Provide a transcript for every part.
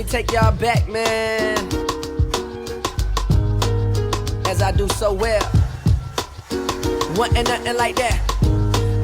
take y'all back, man, as I do so well. Wasn't nothing like that,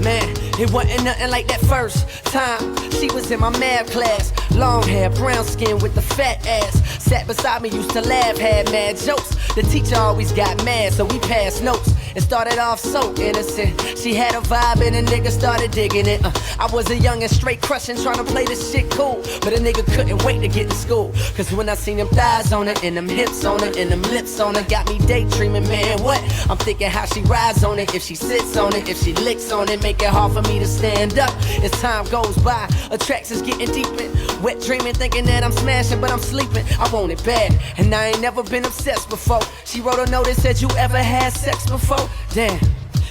man. It wasn't nothing like that first time she was in my math class. Long hair, brown skin with the fat ass. Sat beside me, used to laugh, had mad jokes. The teacher always got mad, so we passed notes. It started off so innocent. She had a vibe and a nigga started digging it. I was a young and straight crushing, trying to play this shit cool. But a nigga couldn't wait to get to school. Cause when I seen them thighs on her, and them hips on her, and them lips on her, got me daydreaming, man, what? I'm thinking how she rides on it, if she sits on it, if she licks on it, make it hard for me to stand up. As time goes by, attractions getting deeper. Wet dreaming, thinking that I'm smashing, but I'm sleeping. I want it bad, and I ain't never been obsessed before. She wrote a note that said, you ever had sex before? Damn,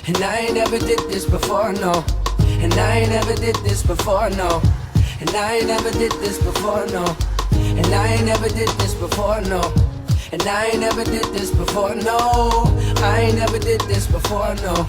and I ain't never did this before, no. And I ain't never did this before, no. And I ain't never did this before, no. And I ain't never did this before, no. And I ain't never did this before, no. I ain't never did this before, no.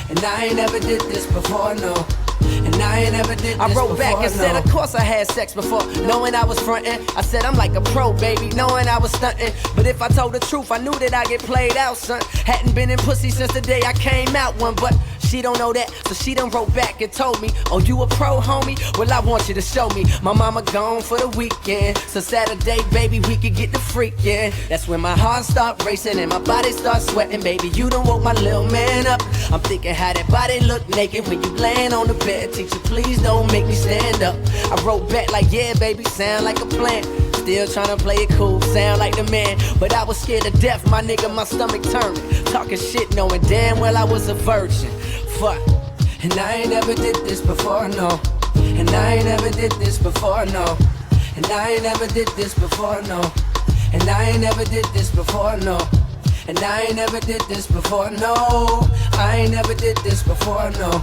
And I ain't never did this before, no. And I ain't never did this I wrote before, back and said, of course I had sex before, knowing I was frontin'. I said I'm like a pro, baby, knowing I was stuntin'. But if I told the truth, I knew that I'd get played out, son. Hadn't been in pussy since the day I came out one, but she don't know that, so she done wrote back and told me, oh, you a pro, homie? Well, I want you to show me. My mama gone for the weekend, so Saturday, baby, we could get the freakin'. That's when my heart start racing and my body start sweating, baby, you done woke my little man up. I'm thinking how that body look naked when you laying on the bed. Teacher, please don't make me stand up. I wrote back like, yeah, baby, sound like a plan. Still tryna play it cool, sound like the man. But I was scared to death, my nigga, my stomach turning. Talking shit, knowing damn well I was a virgin. Fuck. And I ain't never did this before, no. And I ain't never did this before, no. And I ain't never did this before, no. And I ain't never did this before, no. And I ain't never did this before, no. I ain't never did this before, no.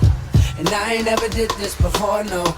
And I ain't never did this before, no.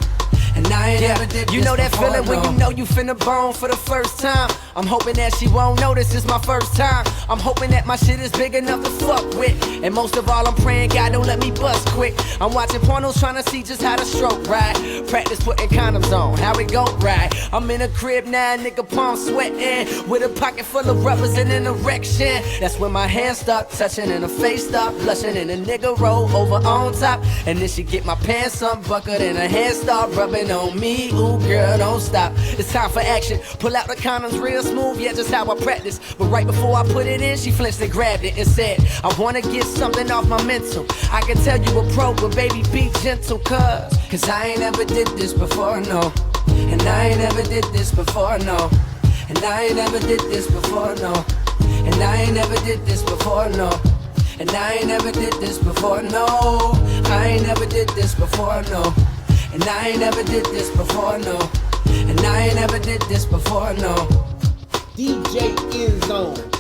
And I ain't never did this. You know that before, feeling when you know you finna bone for the first time. I'm hoping that she won't notice it's my first time. I'm hoping that my shit is big enough to fuck with. And most of all, I'm praying God don't let me bust quick. I'm watching pornos trying to see just how to stroke ride. Practice putting condoms on, how it go right. I'm in a crib now, nigga, palm sweating, with a pocket full of rubbers and an erection. That's when my hands start touching and her face start blushing, and a nigga roll over on top. And then she get my pants unbuckled and her hands start rubbing on me. Ooh, girl, don't stop. It's time for action. Pull out the condoms real smooth, yeah, just how I practice. But right before I put it in, she flinched and grabbed it and said, I wanna get something off my mental. I can tell you a pro, but baby, be gentle, cause I ain't never did this before, no. And I ain't never did this before, no. And I ain't never did this before, no. And I ain't never did this before, no. And I ain't never did this before, no. I ain't never did this before, no. And I ain't never did this before, no. And I ain't never did this before, no. DJ In Zone.